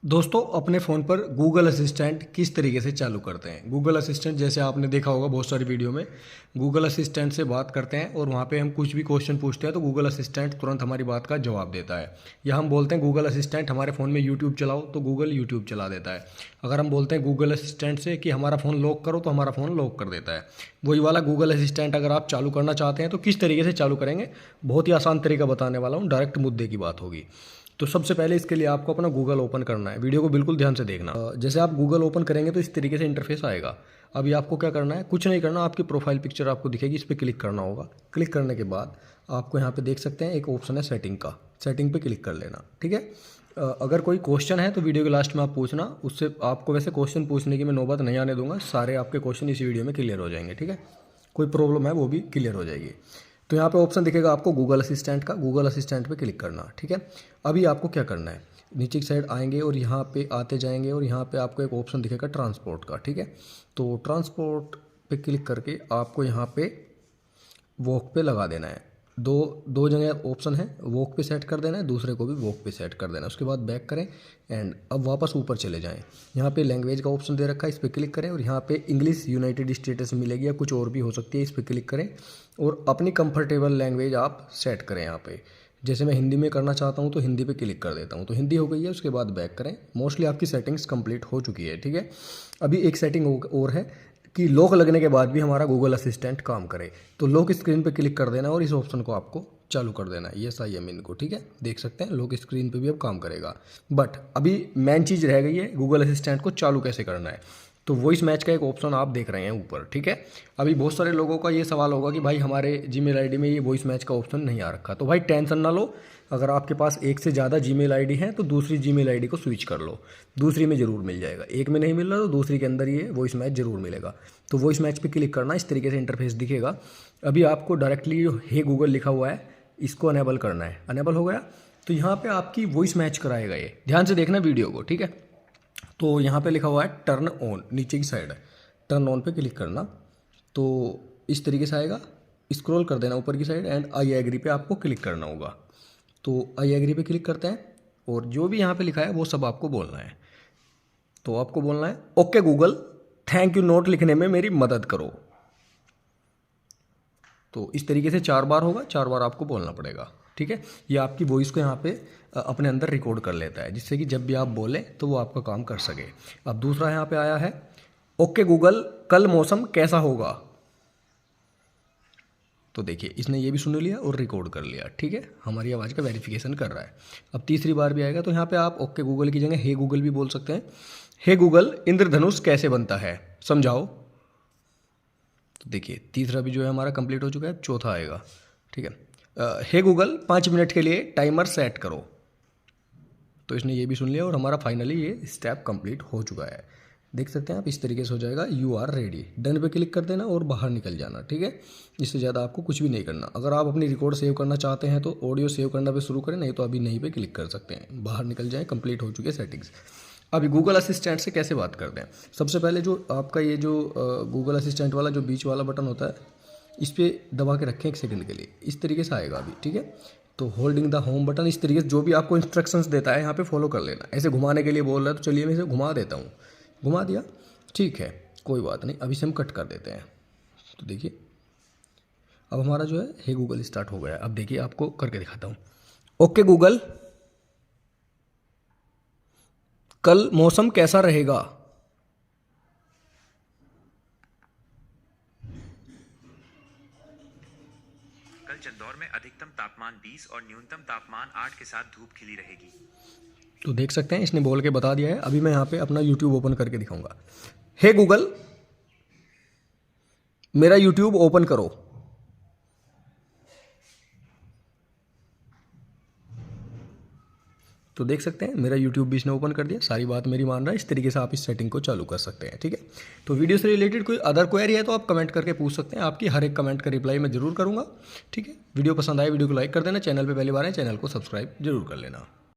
दोस्तों अपने फ़ोन पर गूगल असिस्टेंट किस तरीके से चालू करते हैं। गूगल असिस्टेंट जैसे आपने देखा होगा बहुत सारी वीडियो में गूगल असिस्टेंट से बात करते हैं और वहाँ पे हम कुछ भी क्वेश्चन पूछते हैं तो गूगल असिस्टेंट तुरंत हमारी बात का जवाब देता है। या हम बोलते हैं गूगल असिस्टेंट हमारे फ़ोन में यूट्यूब चलाओ तो गूगल यूट्यूब चला देता है। अगर हम बोलते हैं गूगल असिस्टेंट से कि हमारा फ़ोन लॉक करो तो हमारा फ़ोन लॉक कर देता है। वही वाला गूगल असिस्टेंट अगर आप चालू करना चाहते हैं तो किस तरीके से चालू करेंगे, बहुत ही आसान तरीका बताने वाला हूँ, डायरेक्ट मुद्दे की बात होगी। तो सबसे पहले इसके लिए आपको अपना गूगल ओपन करना है। वीडियो को बिल्कुल ध्यान से देखना। जैसे आप गूगल ओपन करेंगे तो इस तरीके से इंटरफेस आएगा। अभी आपको क्या करना है, कुछ नहीं करना, आपकी प्रोफाइल पिक्चर आपको दिखेगी, इस पर क्लिक करना होगा। क्लिक करने के बाद आपको यहाँ पे देख सकते हैं एक ऑप्शन है सेटिंग का, सेटिंग पे क्लिक कर लेना। ठीक है। अगर कोई क्वेश्चन है तो वीडियो के लास्ट में आप पूछना, उससे आपको वैसे क्वेश्चन पूछने की मैं नौबत नहीं आने दूंगा, सारे आपके क्वेश्चन इसी वीडियो में क्लियर हो जाएंगे। ठीक है, कोई प्रॉब्लम है वो भी क्लियर हो जाएगी। तो यहाँ पे ऑप्शन दिखेगा आपको गूगल असिस्टेंट का, गूगल असिस्टेंट पे क्लिक करना। ठीक है। अभी आपको क्या करना है, नीचे की साइड आएंगे और यहाँ पे आते जाएंगे और यहाँ पे आपको एक ऑप्शन दिखेगा ट्रांसपोर्ट का। ठीक है, तो ट्रांसपोर्ट पे क्लिक करके आपको यहाँ पे वॉक पे लगा देना है। दो दो जगह ऑप्शन है, वॉक पे सेट कर देना है, दूसरे को भी वॉक पे सेट कर देना है। उसके बाद बैक करें एंड अब वापस ऊपर चले जाएं। यहाँ पे लैंग्वेज का ऑप्शन दे रखा है, इस पर क्लिक करें और यहाँ पे इंग्लिश यूनाइटेड स्टेट्स मिलेगी या कुछ और भी हो सकती है, इस पर क्लिक करें और अपनी कंफर्टेबल लैंग्वेज आप सेट करें। यहाँ पे जैसे मैं हिंदी में करना चाहता हूँ तो हिंदी पे क्लिक कर देता हूँ, तो हिंदी हो गई है। उसके बाद बैक करें, मोस्टली आपकी सेटिंग्स कंप्लीट हो चुकी है। ठीक है। अभी एक सेटिंग और है कि लॉक लगने के बाद भी हमारा गूगल असिस्टेंट काम करे, तो लॉक स्क्रीन पे क्लिक कर देना और इस ऑप्शन को आपको चालू कर देना है, यस आई एम इन को। ठीक है, देख सकते हैं लॉक स्क्रीन पे भी अब काम करेगा। बट अभी मेन चीज़ रह गई है गूगल असिस्टेंट को चालू कैसे करना है। तो वॉइस मैच का एक ऑप्शन आप देख रहे हैं ऊपर। ठीक है। अभी बहुत सारे लोगों का ये सवाल होगा कि भाई हमारे जीमेल आईडी में ये वॉइस मैच का ऑप्शन नहीं आ रखा। तो भाई टेंशन ना लो, अगर आपके पास एक से ज़्यादा जीमेल आईडी है तो दूसरी जीमेल आईडी को स्विच कर लो, दूसरी में ज़रूर मिल जाएगा। एक में नहीं मिल रहा तो दूसरी के अंदर ये वॉइस मैच ज़रूर मिलेगा। तो वॉइस मैच पे क्लिक करना, इस तरीके से इंटरफेस दिखेगा। अभी आपको डायरेक्टली जो हे गूगल लिखा हुआ है इसको अनेबल करना है। अनेबल हो गया तो यहाँ पे आपकी वॉइस मैच कराएगा ये, ध्यान से देखना वीडियो को। ठीक है, तो यहाँ पे लिखा हुआ है टर्न ऑन, नीचे की साइड है, टर्न ऑन पे क्लिक करना तो इस तरीके से आएगा। स्क्रॉल कर देना ऊपर की साइड एंड आई एग्री पे आपको क्लिक करना होगा। तो आई एग्री पे क्लिक करते हैं और जो भी यहाँ पे लिखा है वो सब आपको बोलना है। तो आपको बोलना है okay Google thank you note लिखने में मेरी मदद करो। तो इस तरीके से 4 बार होगा, 4 बार आपको बोलना पड़ेगा। ठीक है, ये आपकी वॉइस को यहाँ पे अपने अंदर रिकॉर्ड कर लेता है, जिससे कि जब भी आप बोलें तो वो आपका काम कर सके। अब दूसरा यहाँ पे आया है ओके गूगल कल मौसम कैसा होगा। तो देखिए इसने ये भी सुन लिया और रिकॉर्ड कर लिया। ठीक है, हमारी आवाज़ का वेरिफिकेशन कर रहा है। अब तीसरी बार भी आएगा तो यहाँ पे आप ओके गूगल की जगह हे गूगल भी बोल सकते हैं। हे गूगल इंद्रधनुष कैसे बनता है समझाओ। तो देखिए तीसरा भी जो है हमारा कंप्लीट हो चुका है, चौथा आएगा। ठीक है, हे गूगल 5 मिनट के लिए टाइमर सेट करो। तो इसने ये भी सुन लिया और हमारा फाइनली ये स्टेप कंप्लीट हो चुका है। देख सकते हैं आप, इस तरीके से हो जाएगा। यू आर रेडी, डन पे क्लिक कर देना और बाहर निकल जाना। ठीक है, इससे ज़्यादा आपको कुछ भी नहीं करना। अगर आप अपनी रिकॉर्ड सेव करना चाहते हैं तो ऑडियो सेव करना पे शुरू करें, नहीं तो अभी नहीं पे क्लिक कर सकते हैं, बाहर निकल जाएँ। कंप्लीट हो चुकी है सेटिंग्स। अभी गूगल असिस्टेंट से कैसे बात करते हैं। सबसे पहले जो आपका ये जो गूगल असिस्टेंट वाला जो बीच वाला बटन होता है इस पर दबा के रखें 1 सेकंड के लिए, इस तरीके से आएगा अभी। ठीक है, तो होल्डिंग द होम बटन, इस तरीके से जो भी आपको इंस्ट्रक्शंस देता है यहाँ पे फॉलो कर लेना। ऐसे घुमाने के लिए बोल रहा है तो चलिए मैं इसे घुमा देता हूँ, घुमा दिया। ठीक है, कोई बात नहीं, अभी से हम कट कर देते हैं। तो देखिए अब हमारा जो है हे गूगल स्टार्ट हो गया। अब देखिए आपको करके दिखाता हूँ। ओके गूगल कल मौसम कैसा रहेगा। कल चंदौर में अधिकतम तापमान 20 और न्यूनतम तापमान 8 के साथ धूप खिली रहेगी। तो देख सकते हैं इसने बोल के बता दिया है। अभी मैं यहाँ पे अपना यूट्यूब ओपन करके दिखाऊंगा। हे गूगल मेरा यूट्यूब ओपन करो। तो देख सकते हैं मेरा यूट्यूब भी इसने ओपन कर दिया, सारी बात मेरी मान रहा है। इस तरीके से आप इस सेटिंग को चालू कर सकते हैं। ठीक है, तो वीडियो से रिलेटेड कोई अदर क्वेरी है तो आप कमेंट करके पूछ सकते हैं, आपकी हर एक कमेंट का रिप्लाई मैं जरूर करूंगा। ठीक है, वीडियो पसंद आए वीडियो को लाइक कर देना, चैनल पे पहली बार है चैनल को सब्सक्राइब जरूर कर लेना।